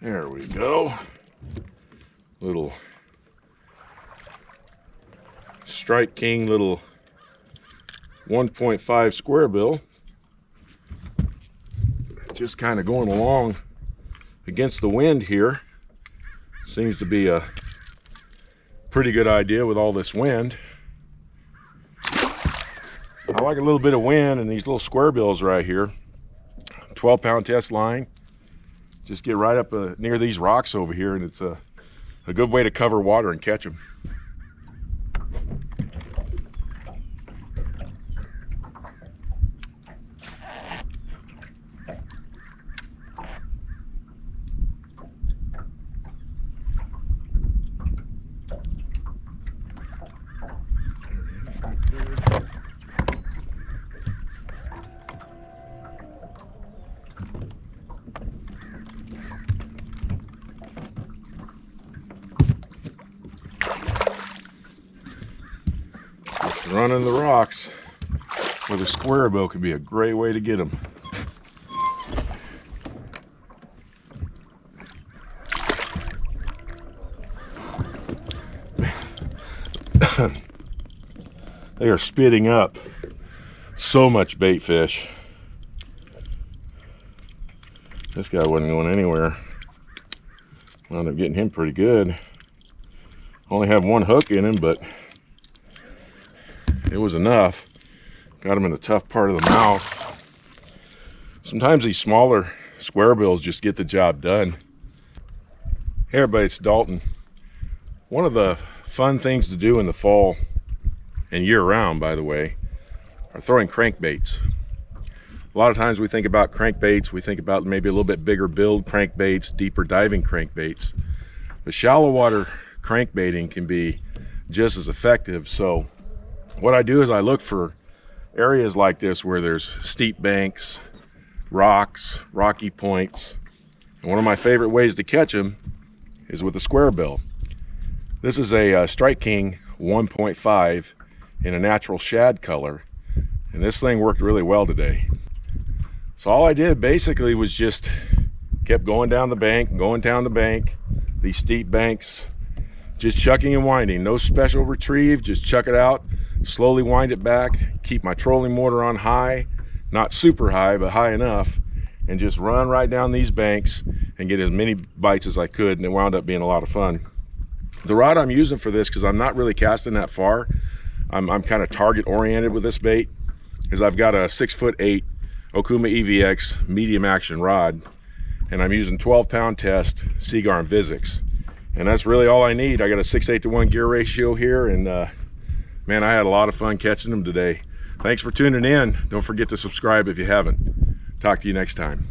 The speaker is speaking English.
There we go. Little Strike King, little 1.5 square bill. Just kind of going along against the wind here. Seems to be a pretty good idea with all this wind. I like a little bit of wind in these little square bills right here. 12-pound test line. Just get right up near these rocks over here, and it's a good way to cover water and catch them. Running the rocks with a square bill could be a great way to get them. They are spitting up so much bait fish. This guy wasn't going anywhere. Wound up getting him pretty good. Only have one hook in him, but it was enough. Got him in a tough part of the mouth. Sometimes these smaller square bills just get the job done. Hey everybody, it's Dalton. One of the fun things to do in the fall, and year round by the way, are throwing crankbaits. A lot of times we think about crankbaits, we think about maybe a little bit bigger build crankbaits, deeper diving crankbaits. But shallow water crankbaiting can be just as effective. So what I do is I look for areas like this where there's steep banks, rocks, rocky points. And one of my favorite ways to catch them is with a square bill. This is a Strike King 1.5 in a natural shad color. And this thing worked really well today. So all I did basically was just kept going down the bank, these steep banks, just chucking and winding. No special retrieve, just chuck it out, slowly wind it back, keep my trolling motor on high, not super high, but high enough, and just run right down these banks and get as many bites as I could, and it wound up being a lot of fun. The rod I'm using for this, because I'm not really casting that far, I'm kind of target oriented with this bait, is I've got a 6'8" Okuma EVX medium action rod, and I'm using 12-pound test Seagar and Vizix, and that's really all I need. I got a 6:8 to 1 gear ratio here, and man, I had a lot of fun catching them today. Thanks for tuning in. Don't forget to subscribe if you haven't. Talk to you next time.